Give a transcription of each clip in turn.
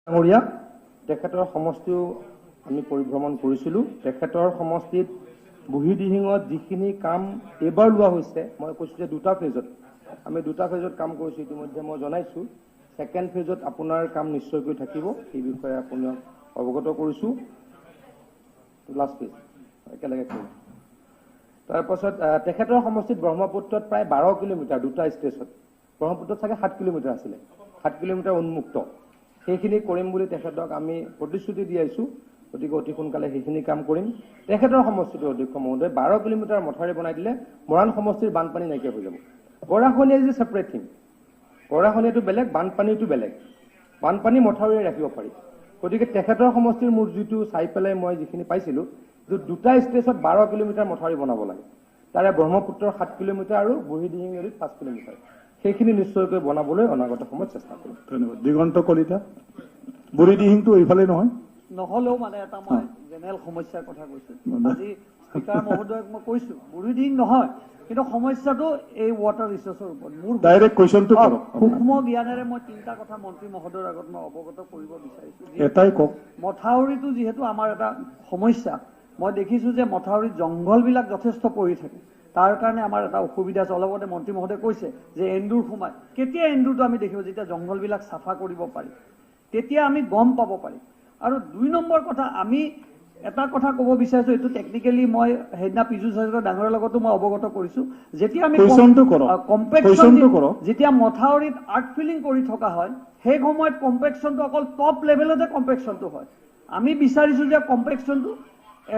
ডাঙৰীয়া তেখেতৰ সমষ্টিও আমি পৰিভ্ৰমণ কৰিছিলোঁ। তেখেতৰ সমষ্টিত বুঢ়ীদিহিঙত যিখিনি কাম এইবাৰ লোৱা হৈছে, মই কৈছোঁ যে দুটা ফেজত আমি কাম কৰিছোঁ। ইতিমধ্যে মই জনাইছোঁ ছেকেণ্ড ফেজত আপোনাৰ কাম নিশ্চয়কৈ থাকিব, এই বিষয়ে আপোনাক অৱগত কৰিছোঁ। লাষ্ট ফেজ একেলগে কৰিম। তাৰপাছত তেখেতৰ সমষ্টিত ব্ৰহ্মপুত্ৰত প্ৰায় 12 কিলোমিটাৰ দুটা ষ্টেজত, ব্ৰহ্মপুত্ৰত চাগে 7 কিলোমিটাৰ আছিলে, 7 কিলোমিটাৰ উন্মুক্ত, সেইখিনি কৰিম বুলি তেখেতক আমি প্ৰতিশ্ৰুতি দি আহিছোঁ। গতিকে অতি সোনকালে সেইখিনি কাম কৰিম। তেখেতৰ সমষ্টিটো অধ্যক্ষ মহোদয় 12 কিলোমিটাৰ মথাউৰি বনাই দিলে মৰাণ সমষ্টিৰ বানপানী নাইকিয়া হৈ যাব। গৰাখহনীয়া যে ছেপাৰেট থিং, গৰাখহনীয়াটো বেলেগ, বানপানীটো বেলেগ। বানপানী মথাউৰিৰে ৰাখিব পাৰি। গতিকে তেখেতৰ সমষ্টিৰ মোৰ যিটো চাই পেলাই মই যিখিনি পাইছিলোঁ, যে দুটা ষ্টেজত 12 কিলোমিটাৰ মথাউৰি বনাব লাগে, তাৰে ব্ৰহ্মপুত্ৰৰ 7 কিলোমিটাৰ আৰু বুঢ়ীদিহিং নদীত 5 কিলোমিটাৰ, সেইখিনি নিশ্চয়কৈ বনাবলৈ অনাগত সময়ত চেষ্টা কৰিম। ধন্যবাদ। দিগন্ত কলিতা, বুঢ়ীদিহিংটো এইফালে নহয় নহলেও মানে এটা মই জেনেৰেল সমস্যাৰ কথা কৈছো। আজি স্পীকাৰ মহোদয়ক মই কৈছো বুঢ়ীদিহিং নহয়, কিন্তু সমস্যাটো এই ৱাটাৰ ৰিচোৰ্চৰ ওপৰত মোৰ ডাইৰেক্ট কুৱেশ্যনটো কৰক। সূক্ষ্ম জ্ঞানেৰে মই তিনিটা কথা মন্ত্ৰী মহোদয়ৰ আগত মই অৱগত কৰিব বিচাৰিছো। এটাই কওক। মথাউৰিটো যিহেতু আমাৰ এটা সমস্যা, মই দেখিছো যে মথাউৰিত জংঘলবিলাক যথেষ্ট পৰি থাকে, তাৰ কাৰণে আমাৰ এটা অসুবিধা আছে। অলপতে মন্ত্ৰী মহোদয়ে কৈছে যে এন্দুৰ সোমায়। কেতিয়া এন্দুৰটো আমি দেখিব? যেতিয়া জংঘলবিলাক চাফা কৰিব পাৰি, তেতিয়া আমি গম পাব পাৰিম। আৰু 2 নম্বৰ কথা, আমি এটা কথা ক'ব বিচাৰিছো, এইটো টেকনিকেলি মই সেইদিনা পীযুষ হাজৰিকা ডাঙৰৰ লগতো মই অৱগত কৰিছো। যেতিয়া আমি যেতিয়া মথাউৰিত আৰ্ট ফিলিং কৰি থকা হয়, সেই সময়ত কম্পেকশ্যনটো অকল টপ লেভেলতে কম্পেকশ্যনটো হয়। আমি বিচাৰিছো যে কম্পেকশ্যনটো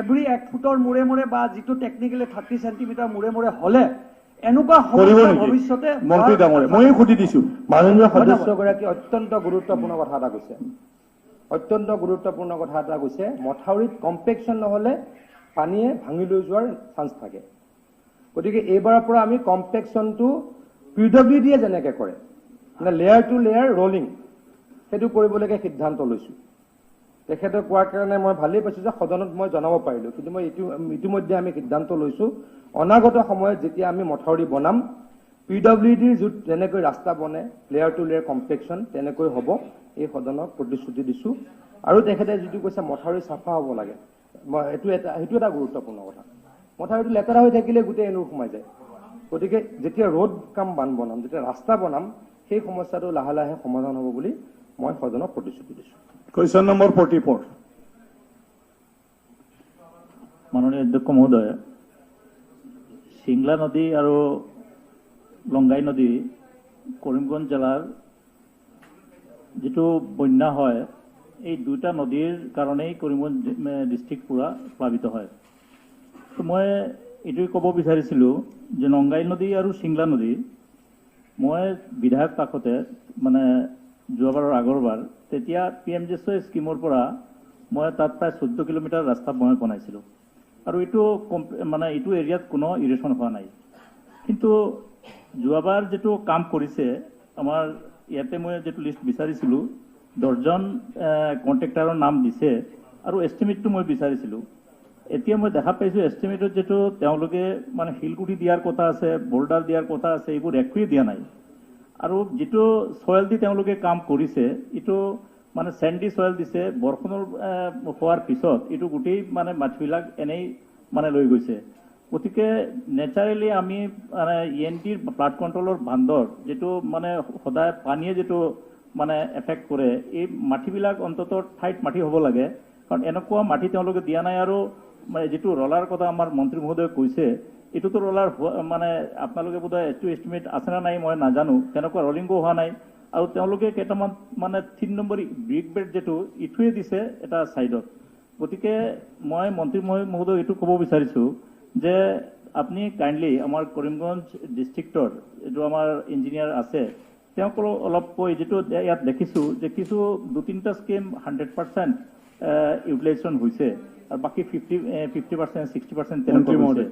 এভৰি 1 ফুটৰ মূৰে মূৰে বা যিটো টেকনিকেলি 30 চেণ্টিমিটাৰ মূৰে মূৰে হ'লে এনেকুৱা ভৱিষ্যতে মন্ত্ৰী ডাঙৰীয়া ময়ো সুধি দিছো। মাননীয় সদস্যগৰাকী অত্যন্ত গুৰুত্বপূৰ্ণ কথা এটা কৈছে, অত্যন্ত গুৰুত্বপূৰ্ণ কথা এটা কৈছে। মথাউৰিত কম্পেকশ্যন নহ'লে পানীয়ে ভাঙি লৈ যোৱাৰ চান্স থাকে। গতিকে এইবাৰৰ পৰা আমি কম্পেকশ্যনটো PWDয়ে যেনেকৈ কৰে, মানে লেয়াৰ টু লেয়াৰ ৰলিং, সেইটো কৰিবলৈকে সিদ্ধান্ত লৈছোঁ। তেখেতে কোৱাৰ কাৰণে মই ভালেই পাইছোঁ যে সদনত মই জনাব পাৰিলোঁ। কিন্তু মই ইতিমধ্যে আমি সিদ্ধান্ত লৈছোঁ, অনাগত সময়ত যেতিয়া আমি মথাউৰি বনাম, PWDৰ যেনেকৈ ৰাস্তা বনে লেয়াৰ টু লেয়াৰ কম্পেকশ্যন তেনেকৈ হ'ব, এই সদনক প্ৰতিশ্ৰুতি দিছোঁ। আৰু তেখেতে যিটো কৈছে মথাউৰি চাফা হ'ব লাগে, সেইটো এটা গুৰুত্বপূৰ্ণ কথা। মথাউৰিটো লেতেৰা হৈ থাকিলে গোটেই এন্দুৰ সোমাই যায়। গতিকে যেতিয়া ৰোড কাম বনাম, যেতিয়া ৰাস্তা বনাম, সেই সমস্যাটো লাহে লাহে সমাধান হ'ব বুলি মই সদনক প্ৰতিশ্ৰুতি দিছোঁ। Question number 44। মাননীয় অধ্যক্ষ মহোদয়, সিংলা নদী আৰু লংগাই নদী কৰিমগঞ্জ জিলাৰ যিটো বন্যা হয়, এই দুটা নদীৰ কাৰণেই কৰিমগঞ্জ ডিষ্ট্ৰিক্ট পুৰা প্লাবিত হয়। তো মই এইটোৱে ক'ব বিচাৰিছিলোঁ যে লংগাই নদী আৰু সিংলা নদী, মই বিধায়ক কাষতে মানে যোৱাবাৰৰ আগৰবাৰ, তেতিয়া PMGSY স্কিমৰ পৰা মই তাত প্ৰায় 14 কিলোমিটাৰ ৰাস্তা মই বনাইছিলোঁ। আৰু এইটো মানে এইটো এৰিয়াত কোনো ইৰিগেশ্যন হোৱা নাই। কিন্তু যোৱাবাৰ যিটো কাম কৰিছে, আমাৰ ইয়াতে মই যিটো লিষ্ট বিচাৰিছিলোঁ, 10জন কণ্ট্ৰেক্টাৰৰ নাম দিছে আৰু এষ্টিমেটটো মই বিচাৰিছিলোঁ। এতিয়া মই দেখা পাইছোঁ এষ্টিমেটত যিটো তেওঁলোকে মানে শিলগুটি দিয়াৰ কথা আছে, বৰ্ডাৰ দিয়াৰ কথা আছে, এইবোৰ একোৱেই দিয়া নাই। আৰু যিটো চয়েল দি তেওঁলোকে কাম কৰিছে, এইটো মানে চেণ্ডি চয়েল দিছে। বৰষুণৰ হোৱাৰ পিছত এইটো গোটেই মানে মাটিবিলাক এনেই মানে লৈ গৈছে। গতিকে নেচাৰেলি আমি মানে ENTৰ ফ্লাড কণ্ট্ৰলৰ বান্ধৰ যিটো মানে সদায় পানীয়ে যিটো মানে এফেক্ট কৰে, এই মাটিবিলাক অন্তত ঠাইত মাটি হ'ব লাগে, কাৰণ এনেকুৱা মাটি তেওঁলোকে দিয়া নাই। আৰু যিটো ৰলাৰ কথা আমাৰ মন্ত্ৰী মহোদয়ে কৈছে, এইটোতো ৰলাৰ মানে আপোনালোকে বোধহয় এইটো এষ্টিমেট আছে নে নাই মই নাজানো, তেনেকুৱা ৰলিংও হোৱা নাই। আৰু তেওঁলোকে কেইটামান মানে 3 নম্বৰ ব্ৰিক বেড যিটো ইটোৱে দিছে এটা ছাইডত। গতিকে মই মন্ত্ৰী মহোদয় এইটো ক'ব বিচাৰিছোঁ যে আপুনি কাইণ্ডলি আমাৰ কৰিমগঞ্জ ডিষ্ট্ৰিক্টৰ যিটো আমাৰ ইঞ্জিনিয়াৰ আছে, তেওঁক অলপ কৈ, যিটো ইয়াত দেখিছোঁ যে কিছু 2-3টা স্কিম 100% ইউটিলাইজেশ্যন হৈছে আৰু বাকী 50%, 60% তেনেকুৱা হৈছে।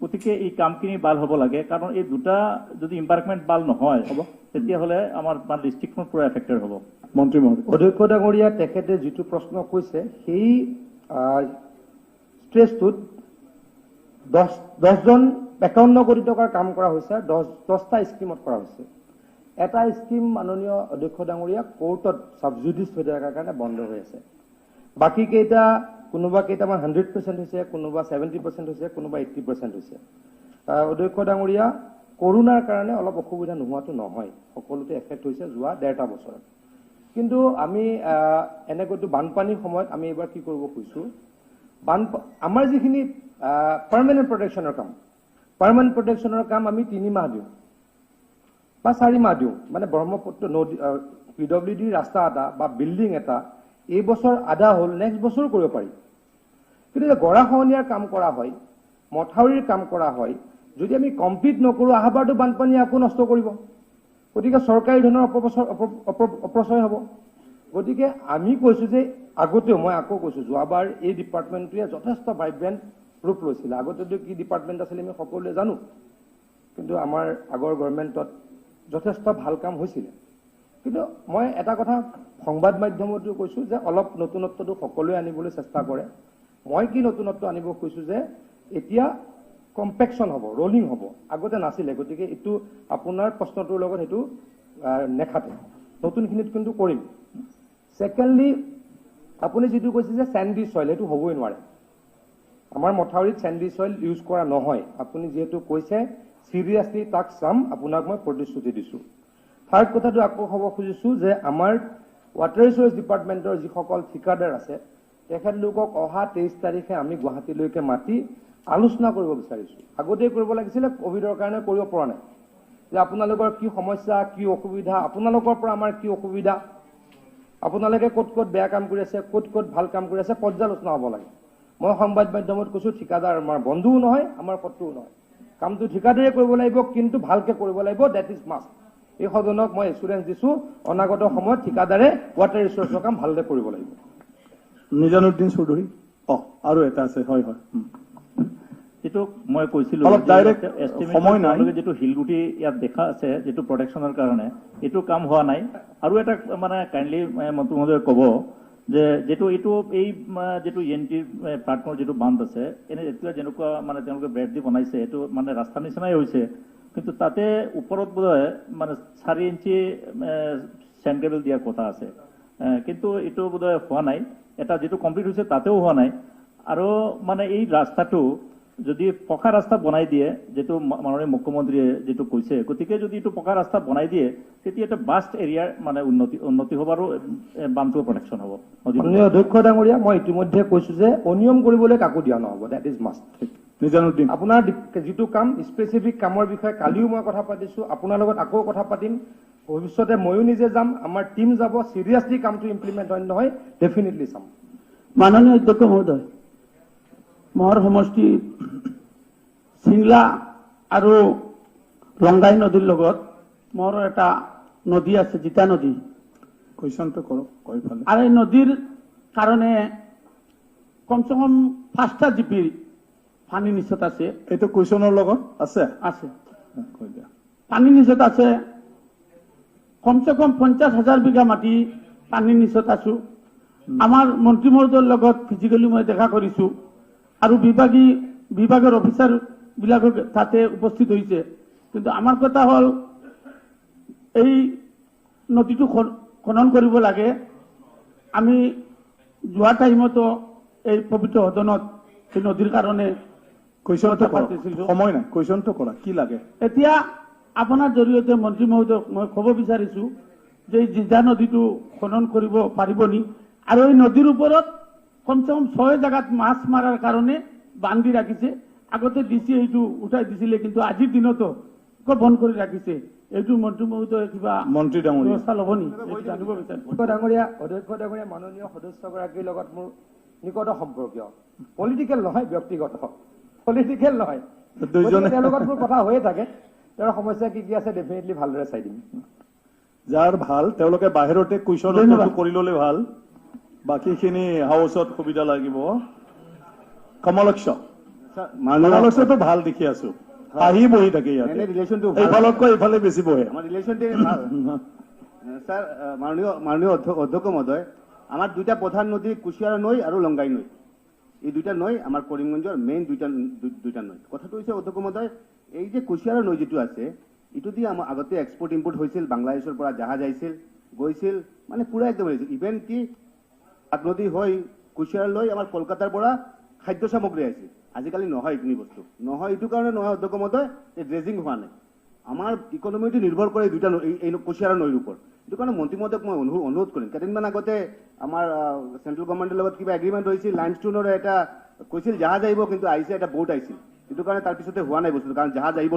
গতিকে এই কামখিনি ভাল হ'ব লাগে, কাৰণ এই দুটা যদি ইম্পাৰ্কমেণ্ট ভাল নহয় তেতিয়াহ'লে আমাৰ ডিষ্ট্ৰিক্টখন পুৰা এফেক্টেড হ'ব। মন্ত্ৰী মহোদয়। অধ্যক্ষ ডাঙৰীয়া, তেখেতে যিটো প্ৰশ্ন কৈছে, সেই ষ্ট্ৰেচটোত 10জন 51 কোটি টকাৰ কাম কৰা হৈছে, 10টা স্কিমত কৰা হৈছে। এটা স্কিম মাননীয় অধ্যক্ষ ডাঙৰীয়া কোৰ্টত ছাবজুডিচ হৈ থকাৰ কাৰণে বন্ধ হৈ আছে। বাকী কেইটা কোনোবা কেইটামান 100% হৈছে, কোনোবা 70% হৈছে, কোনোবা 80% হৈছে। অধ্যক্ষ ডাঙৰীয়া কৰোনাৰ কাৰণে অলপ অসুবিধা নোহোৱাটো নহয়, সকলোতে এফেক্ট হৈছে যোৱা 1.5 বছৰত। কিন্তু আমি এনেকৈতো বানপানীৰ সময়ত আমি এইবাৰ কি কৰিব খুজিছো, আমাৰ যিখিনি পাৰ্মানেণ্ট প্ৰটেকশ্যনৰ কাম আমি 3 মাহ দিওঁ বা 4 মাহ দিওঁ। মানে ব্ৰহ্মপুত্ৰ নদী PWD ৰাস্তা এটা বা বিল্ডিং এটা এই বছৰ আধা হ'ল, নেক্সট বছৰ কৰিব পাৰি। কিন্তু গৰাখহনীয়াৰ কাম কৰা হয়, মথাউৰিৰ কাম কৰা হয়, যদি আমি কমপ্লিট নকৰোঁ অহাবাৰতো বানপানীয়ে আকৌ নষ্ট কৰিব। গতিকে চৰকাৰী ধনৰ অপচয় হ'ব। গতিকে আমি কৈছোঁ যে আগতেও মই আকৌ কৈছোঁ, যোৱাবাৰ এই ডিপাৰ্টমেণ্টটোৱে যথেষ্ট ভাইব্ৰেণ্ট ৰূপ লৈছিলে। আগতেতো কি ডিপাৰ্টমেণ্ট আছিলে আমি সকলোৱে জানো, কিন্তু আমাৰ আগৰ গভৰ্ণমেণ্টত যথেষ্ট ভাল কাম হৈছিলে। কিন্তু মই এটা কথা সংবাদ মাধ্যমতো কৈছোঁ যে অলপ নতুনত্বটো সকলোৱে আনিবলৈ চেষ্টা কৰে। মই কি নতুনত্ব আনিব কৈছোঁ যে এতিয়া কম্পেকশ্যন হ'ব, ৰলিং হ'ব, আগতে নাছিলে। গতিকে এইটো আপোনাৰ প্ৰশ্নটোৰ লগত সেইটো নেখাতে, নতুনখিনিত কিন্তু কৰিম। ছেকেণ্ডলি, আপুনি যিটো কৈছে যে চেণ্ডি চইল, সেইটো হ'বই নোৱাৰে। আমাৰ মথাউৰিত চেণ্ডি চইল ইউজ কৰা নহয়। আপুনি যিহেতু কৈছে চিৰিয়াছলি তাক চাম, আপোনাক মই প্ৰতিশ্ৰুতি দিছোঁ। থাৰ্ড কথাটো আকৌ ক'ব খুজিছোঁ যে আমাৰ ৱাটাৰ ৰিচোৰ্চ ডিপাৰ্টমেণ্টৰ যিসকল ঠিকাদাৰ আছে, তেখেতলোকক অহা 23 তাৰিখে আমি গুৱাহাটীলৈকে মাতি আলোচনা কৰিব বিচাৰিছোঁ। আগতেই কৰিব লাগিছিলে, কোভিডৰ কাৰণে কৰিব পৰা নাই। যে আপোনালোকৰ কি সমস্যা, কি অসুবিধা, আপোনালোকৰ পৰা আমাৰ কি অসুবিধা, আপোনালোকে ক'ত ক'ত বেয়া কাম কৰি আছে, ক'ত ক'ত ভাল কাম কৰি আছে, পৰ্যালোচনা হ'ব লাগে। মই সংবাদ মাধ্যমত কৈছোঁ, ঠিকাদাৰ আমাৰ বন্ধুও নহয়, আমাৰ শত্ৰুও নহয়। কামটো ঠিকাদাৰে কৰিব লাগিব, কিন্তু ভালকে কৰিব লাগিব, ডেট ইজ মাষ্ট। এই সদনক মই এচুৰেঞ্চ দিছোঁ, অনাগত সময়ত ঠিকাদাৰে ৱাটাৰ ৰিচোৰ্চৰ কাম ভালদৰে কৰিব লাগিব। নিজানুদ্দিন চৌধুৰী, আৰু এটা আছে। হয় হয়, যিটো মই কৈছিলো, অলপ ডাইৰেক্ট সময় নাই। যিটো শিলগুটি ইয়াত দেখা আছে, যিটো প্ৰটেকশ্যনৰ কাৰণে এইটো কাম হোৱা নাই। আৰু এটা মানে কাইণ্ডলি মন্ত্ৰী মহোদয়ে ক'ব যে যিটো এইটো এই যিটো ENT প্লাটফৰ্মৰ যিটো বান্ধ আছে, এতিয়া যেনেকুৱা মানে তেওঁলোকে ব্ৰেড দি বনাইছে, এইটো মানে ৰাস্তাৰ নিচিনাই হৈছে। কিন্তু তাতে ওপৰত বোধহয় মানে 4 ইঞ্চি চেণ্ড কেবল দিয়াৰ কথা আছে, কিন্তু এইটো বোধহয় হোৱা নাই। এটা যিটো কমপ্লিট হৈছে তাতেও হোৱা নাই। আৰু মানে এই ৰাস্তাটো যদি পকা ৰাস্তা বনাই দিয়ে, যিটো মাননীয় মুখ্যমন্ত্ৰীয়ে যিটো কৈছে, গতিকে যদি এইটো পকা ৰাস্তা বনাই দিয়ে, তেতিয়া এটা বাষ্ট এৰিয়াৰ মানে উন্নতি হ'ব আৰু বানটো প্ৰটেকশ্যন হ'ব। মাননীয় অধ্যক্ষ ডাঙৰীয়া, মই ইতিমধ্যে কৈছোঁ যে অনিয়ম কৰিবলৈ কাকো দিয়া নহ'ব, ডেট ইজ মাষ্ট। নিজানুদ্দিন, আপোনাৰ যিটো কাম স্পেচিফিক কামৰ বিষয়ে কালিও মই কথা পাতিছোঁ, আপোনাৰ লগত আকৌ কথা পাতিম। ভৱিষ্যতে ময়ো নিজে যাম, আমাৰ টিম যাব, চিৰিয়াছলি কামটো ইমপ্লিমেণ্ট হয় নহয় ডেফিনেটলি চাম। মাননীয় অধ্যক্ষ মহোদয়, মোৰ সমষ্টি চিংলা আৰু লংগাই নদীৰ লগত মোৰ এটা নদী আছে, জিতা নদী। কুৱেশ্যনটো কৰক কয়ফালে। আৰু এই নদীৰ কাৰণে কমচে কম 5টা জিপিৰ পানী নিচত আছে। এইটো কুৱেশ্যনৰ লগত আছে। কৈ দিয়া। পানী নিচত আছে, কমচে কম 50,000 বিঘা মাটি পানী নিচত আছো। আমাৰ মন্ত্ৰী মহোদয়ৰ লগত ফিজিকেলি মই দেখা কৰিছো, আৰু বিভাগৰ অফিচাৰ বিলাকো তাতে উপস্থিত হৈছে। কিন্তু আমাৰ কথা হ'ল, এই নদীটো খনন কৰিব লাগে। আমি যোৱা টাইমতো এই পবিত্ৰ সদনত এই নদীৰ কাৰণে কুৱেশ্যনটো কৰক, সময় নাই, কুৱেশ্যনটো কৰা কি লাগে। এতিয়া আপোনাৰ জৰিয়তে মন্ত্ৰী মহোদয়ক মই ক'ব বিচাৰিছো যে এই জিজা নদীটো খনন কৰিব পাৰিব নি, আৰু এই নদীৰ ওপৰত কমচে কম 6 জাগাত মাছ মাৰাৰ কাৰণে বান্ধি ৰাখিছে। আগতে ডিচি এইটো উঠাই দিছিলে, কিন্তু আজিৰ দিনতো বন্ধ কৰি ৰাখিছে। এইটো মন্ত্ৰী মহোদয়ে কিবা মন্ত্ৰী ডাঙৰীয়া ব্যৱস্থা ল'ব নি, জানিব বিচাৰিছো। অধ্যক্ষ ডাঙৰীয়া, মাননীয় সদস্যগৰাকীৰ লগত মোৰ নিকট সম্পৰ্কীয়, পলিটিকেল নহয়, ব্যক্তিগত, পলিটিকেল নহয়। তেওঁৰ লগত মোৰ কথা হৈয়ে থাকে। তেওঁৰ সমস্যা কি কি আছে ডেফিনেটলি ভালদৰে চাই দিম। যাৰ ভাল তেওঁলোকে বাহিৰতে কুৱেশ্যন কৰি ল'লে ভাল, বাকীখিনি হাউচত সুবিধা লাগিব। কমলক্ষ, কমলক্ষটো ভাল দেখি আছো, আহি বহি থাকে ইয়াতে, এইফালতকৈ এইফালে বেছি বহে। আমার রিলেশনটি ভাল স্যার। মাননীয় অধ্যক্ষ মহোদয়, আমার 2টা প্রধান নদী কুশিয়ারা নৈ আর লংগাই নৈ। এই 2টা নৈ আমার করিমগঞ্জের মেইন 2টা নৈ। কথাটো হচ্ছে অধ্যক্ষ মহোদয়, এই যে কুশিয়ারা নৈ যেটো আছে, ইটো দি আমাৰ আগতে এক্সপৰ্ট ইম্পৰ্ট হৈছিল, বাংলাদেশৰ পৰা জাহাজ আহিছিল, গৈছিল, মানে পুৰা একদম ইভেন কি নদী হৈ কুচিয়াৰ লৈ আমাৰ কলকাতাৰ পৰা খাদ্য সামগ্ৰী আহিছিল। আজিকালি নহয় এইখিনি বস্তু, নহয় এইটো কাৰণে নহয় অধ্যক্ষ মহোদয়, ড্ৰেজিং হোৱা নাই। আমাৰ ইকনমিটো নিৰ্ভৰ কৰে দুটা এই কুচিয়াৰ নৈৰ ওপৰত। এইটো কাৰণে মন্ত্ৰী মহোদয়ক মই অনুৰোধ কৰিম, কেইদিনমান আগতে আমাৰ চেন্ট্ৰেল গভৰ্ণমেণ্টৰ লগত কিবা এগ্ৰিমেণ্ট হৈছিল, লাইমষ্টোনৰ এটা কৈছিল জাহাজ আহিব, কিন্তু আহিছে এটা বোট আহিছিল। এইটো কাৰণে তাৰপিছতে হোৱা নাই বস্তুটো, কাৰণ জাহাজ আহিব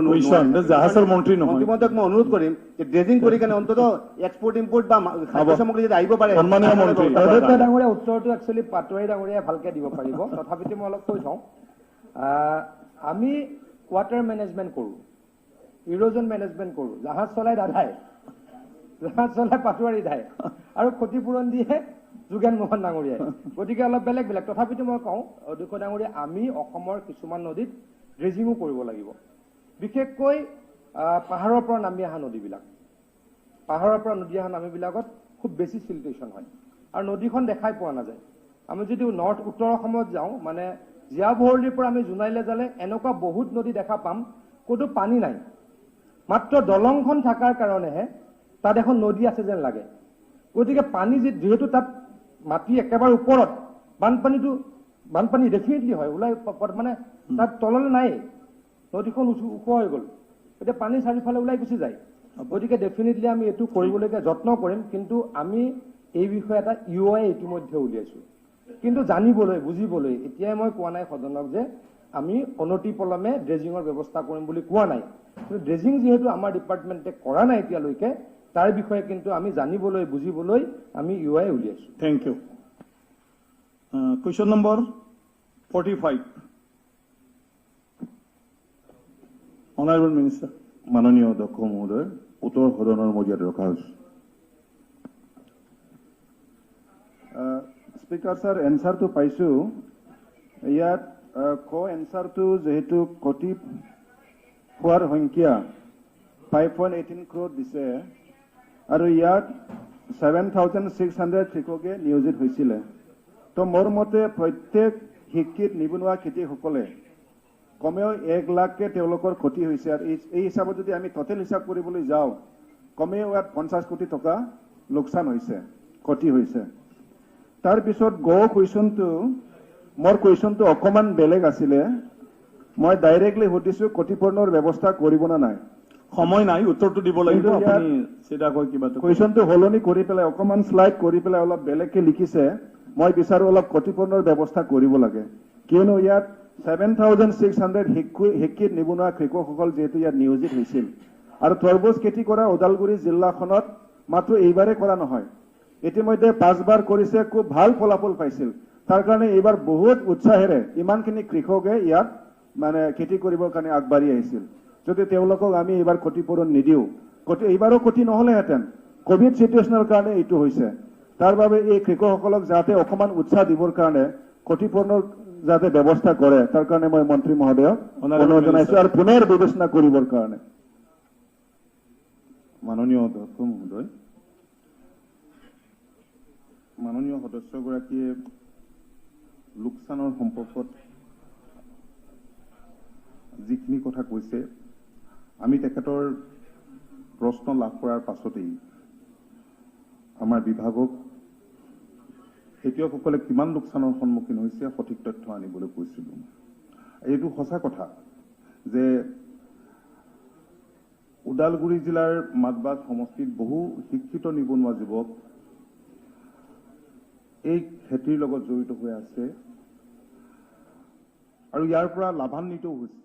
জাহাজৰ মন্ত্ৰী নহয়। মন্ত্ৰী মহোদয়ক মই অনুৰোধ কৰিম যে ড্ৰেজিং কৰি কেনে অন্তত এক্সপৰ্ট ইম্পৰ্ট বা খাদ্য সামগ্ৰী যদি আহিব পাৰে। সন্মানীয় মন্ত্ৰী ডাঙৰীয়া উত্তৰটো একচুৱেলি পাটোৱাৰী ডাঙৰীয়াই ভালকে দিব পাৰিব, তথাপিতো মই অলপ কৈ থওঁ। আমি ৱাটাৰ মেনেজমেণ্ট কৰোঁ, ইৰোজন মেনেজমেণ্ট কৰোঁ, জাহাজ চলাই দাদাই, জাহাজ চলাই পাটোৱাৰী দাই, আৰু ক্ষতিপূৰণ দিয়ে যোগেন মোহন ডাঙৰীয়াই। গতিকে অলপ বেলেগ বেলেগ, তথাপিতো মই কওঁ অধ্যক্ষ ডাঙৰীয়া, আমি অসমৰ কিছুমান নদীত ড্ৰেজিঙো কৰিব লাগিব, বিশেষকৈ পাহাৰৰ পৰা নামি অহা নদীবিলাক। পাহাৰৰ পৰা নদী অহা নামীবিলাকত খুব বেছি চিলটেশ্যন হয় আৰু নদীখন দেখাই পোৱা নাযায়। আমি যদি উত্তৰ অসমত যাওঁ, মানে জীয়াভৰলিৰ পৰা আমি জোনাইলৈ যালে এনেকুৱা বহুত নদী দেখা পাম ক'তো পানী নাই, মাত্ৰ দলংখন থকাৰ কাৰণেহে তাত এখন নদী আছে যেন লাগে। গতিকে পানী যিহেতু তাত মাটি একেবাৰে ওপৰত, বানপানী ডেফিনেটলি হয়, ওলাই মানে তাত তললৈ নাই, নদীখন ওখ হৈ গ'ল, এতিয়া পানী চাৰিওফালে ওলাই গুচি যায়। গতিকে ডেফিনেটলি আমি এইটো কৰিবলৈকে যত্ন কৰিম, কিন্তু আমি এই বিষয়ে এটা UOI ইতিমধ্যে উলিয়াইছো। কিন্তু জানিবলৈ বুজিবলৈ এতিয়াই মই কোৱা নাই সদনক যে আমি অনতিপলমে ড্ৰেজিঙৰ ব্যৱস্থা কৰিম বুলি কোৱা নাই, কিন্তু ড্ৰেজিং যিহেতু আমাৰ ডিপাৰ্টমেণ্টে কৰা নাই এতিয়ালৈকে, তাৰ বিষয়ে কিন্তু আমি জানিবলৈ বুজিবলৈ আমি UOI উলিয়াইছো। Thank you. Question number 45, honourable minister. মাননীয় অধ্যক্ষ মহোদয়, উত্তৰ সদনৰ মৰ্যাদা ৰখা হৈছে। স্পীকাৰ ছাৰ, এনচাৰটো পাইছোঁ। ইয়াত এনচাৰটো যিহেতু কটি হোৱাৰ সংখ্যা 5.18 crore দিছে, আৰু ইয়াত 7,600 কৃষকে নিয়োজিত হৈছিলে। তো মোৰ মতে প্ৰত্যেক শিক্ষিত নিবনুৱা খেতিয়কসকলে কমেও 1 লাখকে তেওঁলোকৰ ক্ষতি হৈছে, আৰু এই হিচাপত যদি আমি টোটেল হিচাপ কৰিবলৈ যাওঁ, কমেও ইয়াত 50 কোটি টকা লোকচান হৈছে, ক্ষতি হৈছে। তাৰপিছত মোৰ কুৱেশ্যনটো অকণমান বেলেগ আছিলে। মই ডাইৰেক্টলি সুধিছোঁ ক্ষতিপূৰণৰ ব্যৱস্থা কৰিব নে নাই। সময় নাই, উত্তৰটো দিব লাগিব, আপুনি চিধাকৈ কিবা কুৱেশ্যনটো সলনি কৰি পেলাই অকণমান শ্লাইড কৰি পেলাই অলপ বেলেগকে লিখিছে। মই বিচাৰোঁ অলপ ক্ষতিপূৰণৰ ব্যৱস্থা কৰিব লাগে, কিয়নো ইয়াত 7,600 শিক্ষিত নিবনুৱা কৃষকসকল যিহেতু ইয়াত নিয়োজিত হৈছিল, আৰু তৰমুজ খেতি কৰা ওদালগুৰি জিলাখনত মাত্ৰ এইবাৰে কৰা নহয়, ইতিমধ্যে 5 বাৰ কৰিছে, খুব ভাল ফলাফল পাইছিল। তাৰ কাৰণে এইবাৰ বহুত উৎসাহেৰে ইমানখিনি কৃষকে ইয়াত মানে খেতি কৰিবৰ কাৰণে আগবাঢ়ি আহিছিল। যদি তেওঁলোকক আমি এইবাৰ ক্ষতিপূৰণ নিদিওঁ, এইবাৰো ক্ষতি নহ'লেহেঁতেন, কোভিড চিটুৱেশ্যনৰ কাৰণে এইটো হৈছে। তাৰ বাবে এই কৃষকসকলক যাতে অকণমান উৎসাহ দিবৰ কাৰণে ক্ষতিপূৰণৰ যাতে ব্যৱস্থা কৰে, তাৰ কাৰণে মই মন্ত্ৰী মহোদয়ক অনুৰোধ জনাইছোঁ, আৰু পুনৰ বিবেচনা কৰিবৰ কাৰণে। মাননীয় অধ্যক্ষ মহোদয়, মাননীয় সদস্যগৰাকীয়ে লোকচানৰ সম্পৰ্কত যিখিনি কথা কৈছে, আমি তেখেতৰ প্ৰশ্ন লাভ কৰাৰ পাছতেই আমাৰ বিভাগক খেতিয়কসকলে কিমান লোকচানৰ সন্মুখীন হৈছে সঠিক তথ্য আনিবলৈ কৈছিলোঁ। এইটো সঁচা কথা যে ওদালগুৰি জিলাৰ মাদবাগ সমষ্টিত বহু শিক্ষিত নিবনুৱা যুৱক এই খেতিৰ লগত জড়িত হৈ আছে আৰু ইয়াৰ পৰা লাভান্বিতও হৈছে।